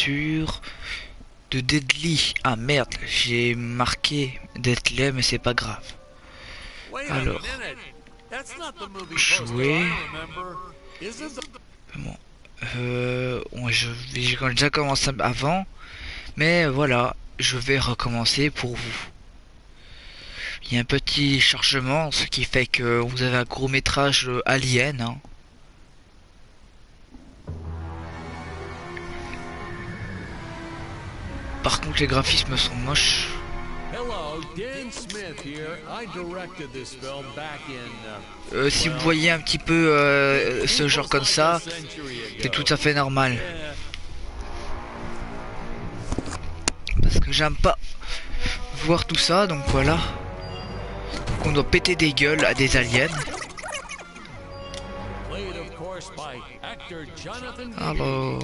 sûr de Deadly. Ah merde, j'ai marqué Deadly mais c'est pas grave. Alors, jouer. Bon, j'ai déjà commencé avant, mais voilà, je vais recommencer pour vous. Il y a un petit chargement, ce qui fait que vous avez un gros métrage Alien. Hein. Par contre, les graphismes sont moches. Si vous voyez un petit peu ce genre comme ça, c'est tout à fait normal. Parce que j'aime pas voir tout ça, donc voilà. Donc on doit péter des gueules à des aliens. Alors...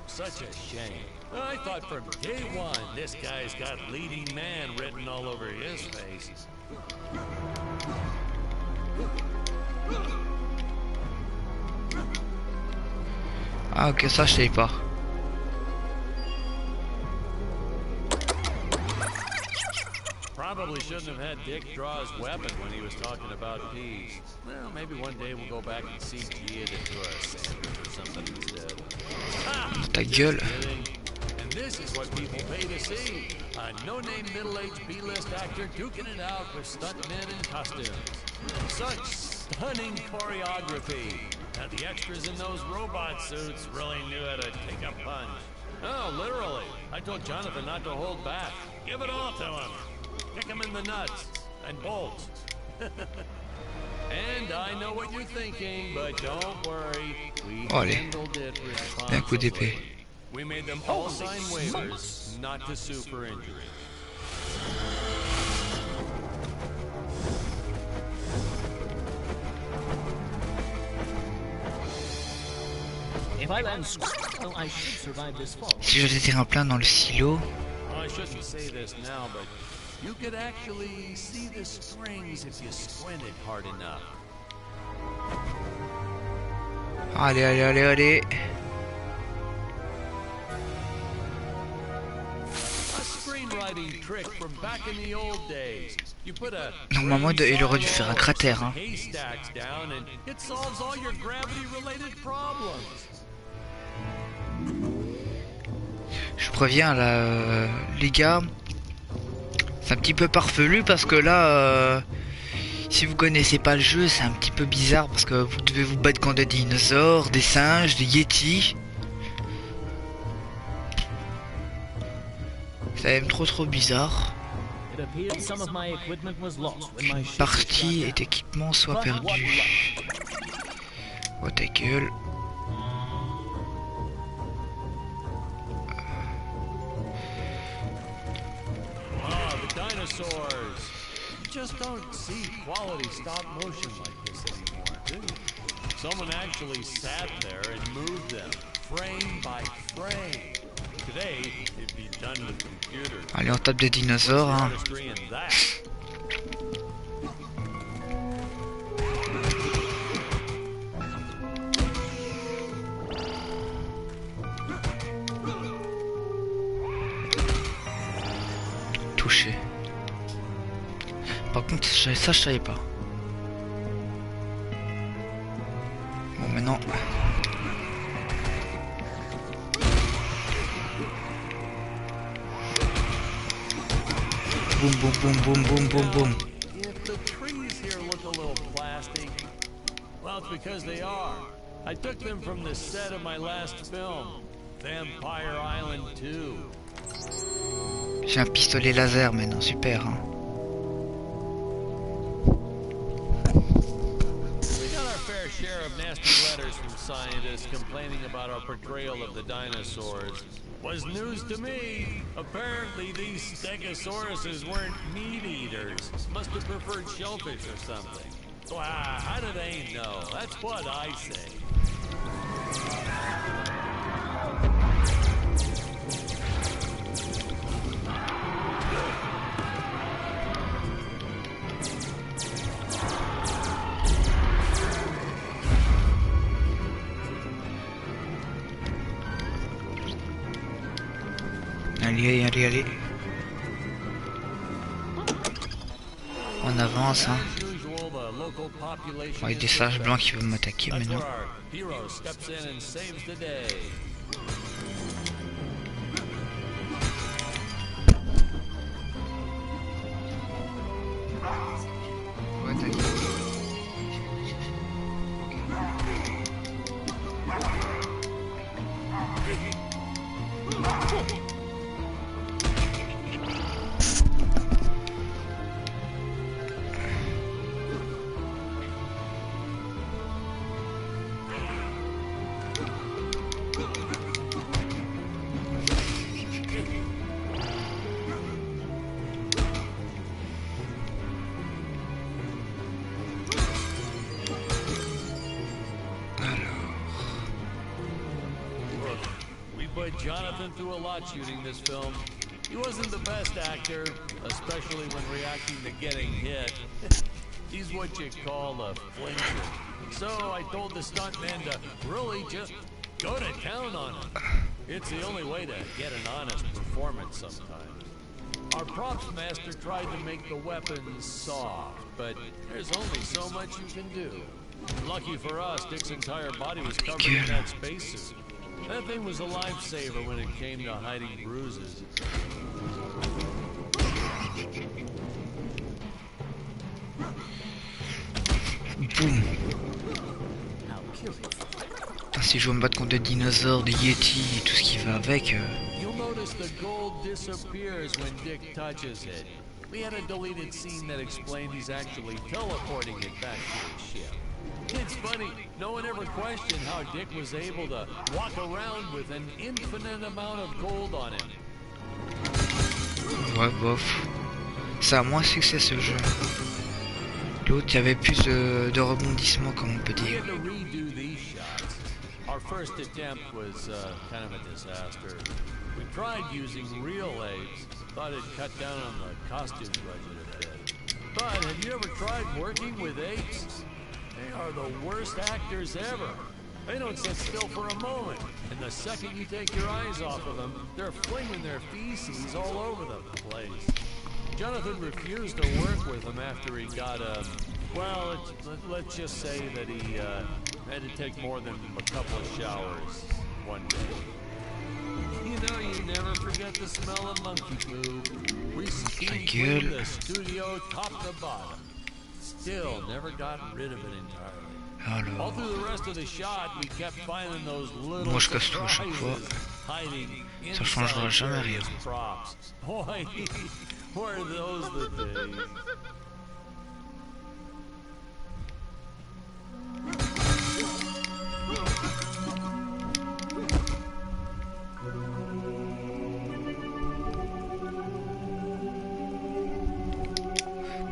Such a shame. I thought from day one this guy's got leading man written all over his face. Ah ok, ça je sais pas. Probably shouldn't have had Dick draw his weapon when he was talking about peas. Well, maybe one day we'll go back and CG it into a sandwich or something instead. Ta gueule. And this is what people pay to see. A no-name middle-aged B-list actor duking it out with stuntmen in costumes. Such stunning choreography. Now the extras in those robot suits really knew how to take a punch. Oh, literally. I told Jonathan not to hold back. Give it all to him. Kick him in the nuts and bolts. And I know what you're thinking, but don't worry. We handled it responsibly. We made them all sign waivers not to sue for injury. Si je déterre un plein dans le silo. I shouldn't say this now, but you could actually see the springs if you squinted hard enough. Allez, allez, allez, allez. A screenwriting trick from back in the old days. You put a Normalement, il aurait dû faire un cratère. Hein. haystacks down and it solves all your gravity-related problems. Je préviens là, les gars, c'est un petit peu parfelu parce que là, si vous connaissez pas le jeu, c'est un petit peu bizarre parce que vous devez vous battre contre des dinosaures, des singes, des yétis. C'est même trop bizarre. Une partie et d'équipement soit perdue. Oh ta gueule. Dinosaurs. You just don't see quality stop motion like this anymore, do you? Someone actually sat there and moved them, frame by frame. Today, it'd be done with computers. Allez, on tape des dinosaures. Hein. Touché. Par contre, ça je savais pas. Bon, maintenant. Boum, boum, boum, boum, boum, boum, boum. If the trees here look a little plastic, well, it's because they are. I took them from the set of my last film, Vampire Island 2. J'ai un pistolet laser maintenant, super. Hein. We got our fair share of nasty letters from scientists complaining about our portrayal of the dinosaurs. Was news to me. Apparently these stegosauruses weren't meat eaters. Must have preferred shellfish or something. Wow, how do they know? That's what I say. Allez, allez, allez. On avance, hein. As usual, the local population Avec des is sages the blancs qui best. veulent m'attaquer That's maintenant. where our hero steps in and saves the day. Ouais, t'as Look, we put Jonathan through a lot shooting this film. He wasn't the best actor, especially when reacting to getting hit. He's what you call a flincher. So I told the stuntman to really just go to town on him. It's the only way to get an honest performance sometimes. Our props master tried to make the weapons soft, but there's only so much you can do. Lucky for us, Dick's entire body was covered in that spacesuit. That thing was a lifesaver when it came to hiding bruises. Boum. Putain, si je veux me battre contre des dinosaures, des yétis et tout ce qui va avec... You'll notice the gold disappears when Dick touches it. We had a deleted scene that explained he's actually teleporting it back to his ship. It's funny, no one ever questioned how Dick was able to walk around with an infinite amount of gold on him. Ouais, bof. Ça a moins de succès ce jeu. L'autre, il y avait plus de rebondissements, comme on peut We dire. had to redo these shots. Our first attempt was kind of a disaster. We tried using real apes, thought it'd cut down on the costume budget a bit. But have you ever tried working with apes? They are the worst actors ever. They don't sit still for a moment, and the second you take your eyes off of them, they're flinging their feces all over the place. Jonathan refused to work with him after he got well, let's just say that he had to take more than a couple of showers one day. You know, you never forget the smell of monkey poo. We steamed cleaned the studio top to bottom. Still never got rid of it entirely. All through the rest of the shot, we kept finding those little Moi je casse tout à chaque fois. Ça changera jamais rien. Props. Boy, were those the days.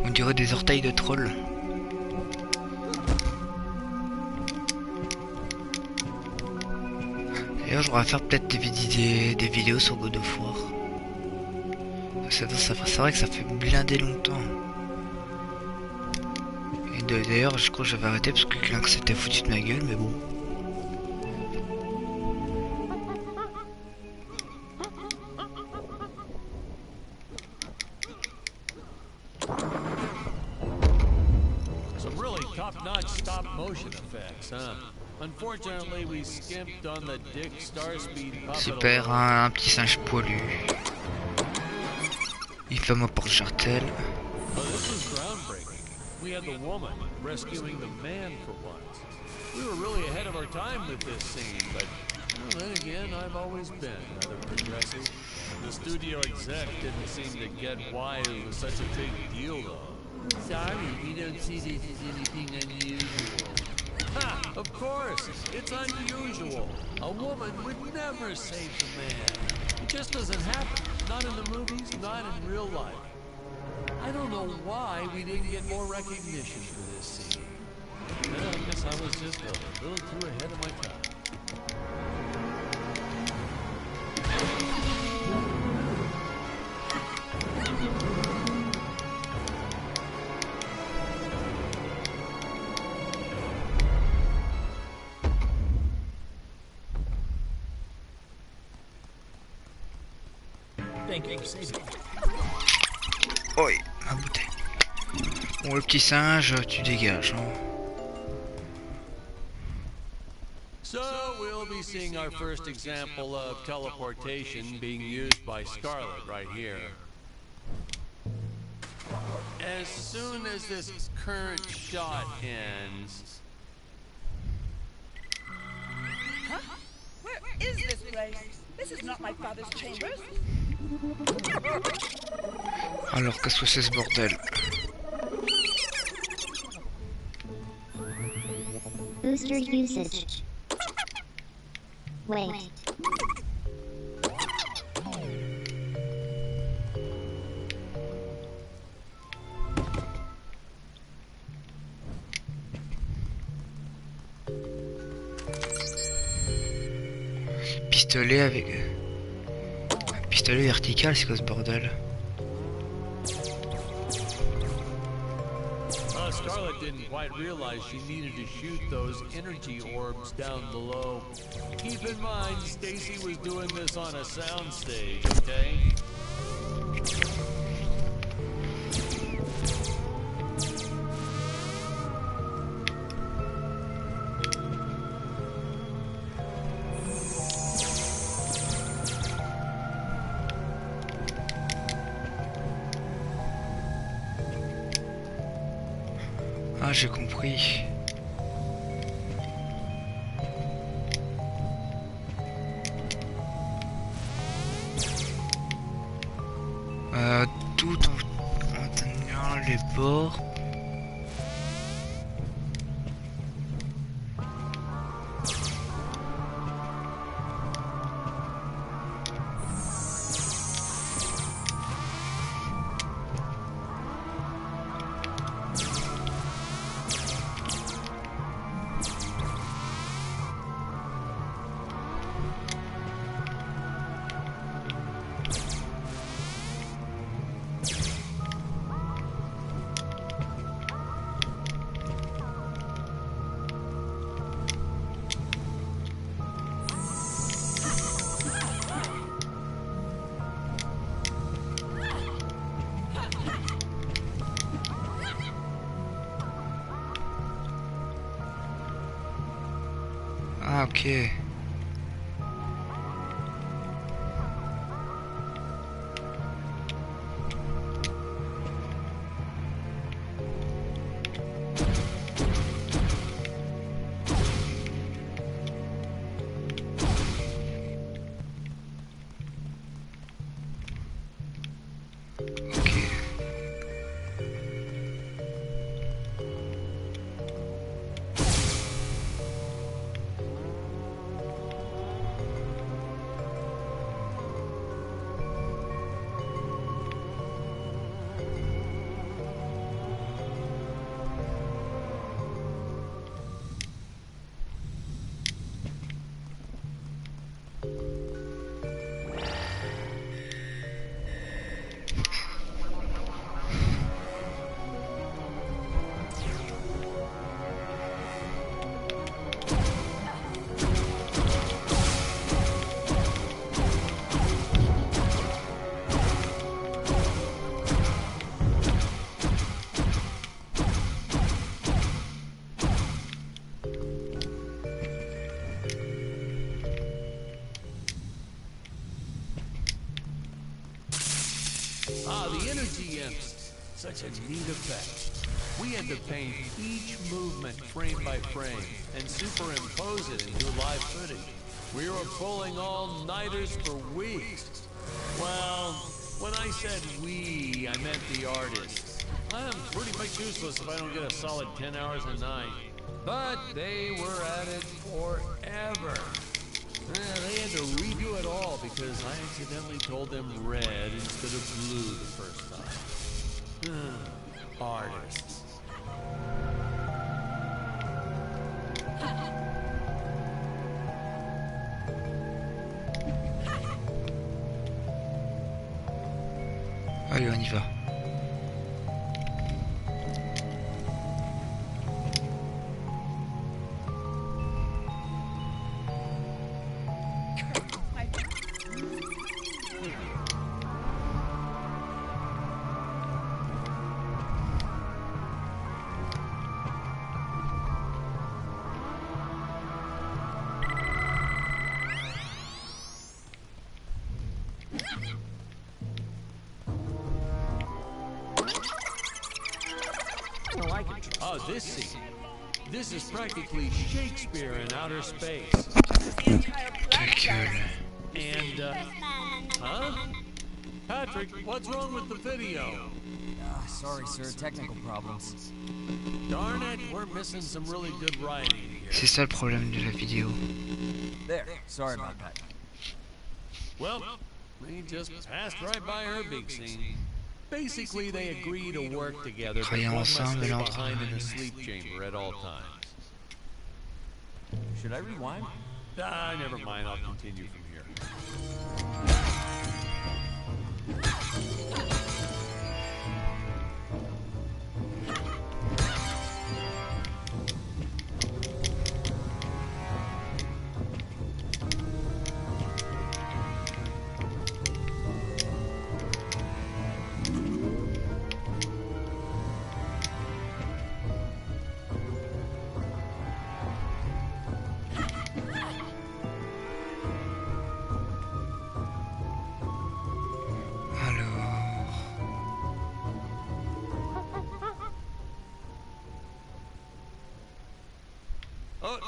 On dirait des orteils de troll. D'ailleurs, je devrais faire peut-être des vidéos sur God of War. C'est vrai que ça fait blindé longtemps. Et d'ailleurs, je crois que j'avais arrêté parce que Clank s'était foutu de ma gueule, mais bon. Some really top-notch stop-motion effects, huh? Unfortunately, we skimped on the Dick Starspeed puppet. Super, un petit singe poilu. Il fait mon porte-chartel. Oh, this was groundbreaking. We had the woman rescuing the man for once. We were really ahead of our time with this scene, but well, then again, I've always been rather progressive. The studio exec didn't seem to get why it was such a big deal, though. Sorry, we don't see this as anything unusual. Ha! Of course, it's unusual. A woman would never save the man. It just doesn't happen. Not in the movies, not in real life. I don't know why we didn't get more recognition for this scene. Well, I guess I was just a little too ahead of my time. Oi, ma bouteille. Bon, le petit singe, tu dégages. Hein. So we'll be seeing our first example of teleportation being used by Scarlet right here. As soon as this current shot ends... Huh? Where is this place? This is not my father's chambers. Alors, qu'est-ce que c'est ce bordel? Booster usage. Wait. Pistolet avec... Un pistolet vertical, c'est quoi ce bordel? Scarlet didn't quite realize she needed to shoot those energy orbs down below. Keep in mind, Stacy was doing this on a soundstage, okay? Ah, j'ai compris. Tout en tenant les bords. Ah, ok. Ah, the energy imps. Such a neat effect. We had to paint each movement frame by frame and superimpose it into live footage. We were pulling all-nighters for weeks. Well, when I said we, I meant the artists. I'm pretty much useless if I don't get a solid 10 hours a night. But they were at it forever. They had to redo it all because I accidentally told them red instead of blue the first time. Artists. Allez, on y va. about this scene? This is practically Shakespeare in outer space. The entire Ta planet. gueule. And, huh? Patrick, what's wrong with the video? Sorry, sir. Technical problems. Darn it, we're missing some really good writing here. C'est ça le problème de la vidéo. There. Sorry about that. Well, we just passed right by her big scene. Basically, they agree to work together, but Travailler one must ensemble, stay alors, behind in the travailler. sleep chamber at all times. Should I rewind? Ah, never mind, I'll continue from here. Alors, Oh,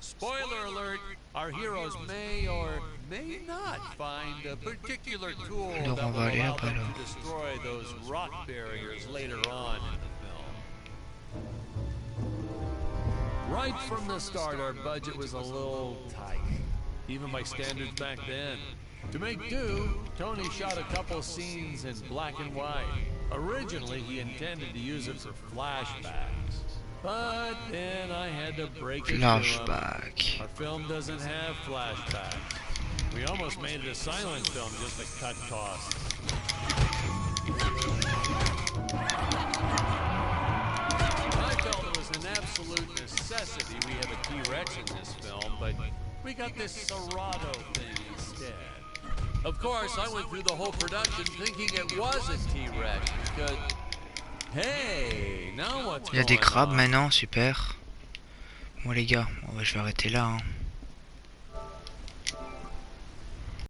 spoiler alert, our heroes may or may not find a particular tool Alors, that on va will aller allow là-bas, them alors. to destroy those rock barriers later on in the film. Right from the start, our budget was a little tight, even by standards back then. To make do, Tony shot a couple scenes in black and white. Originally, he intended to use it for flashbacks. But then I had to break it to him. flashback. Our film doesn't have flashbacks. We almost made it a silent film just to cut costs. I felt it was an absolute necessity we have a T-Rex in this film, but we got this Serato thing instead. Of course, I went through the whole production thinking it was a T-Rex because... Hey, now what's Il y a des going crabes on? maintenant, super. Bon les gars, je vais arrêter là. Hein.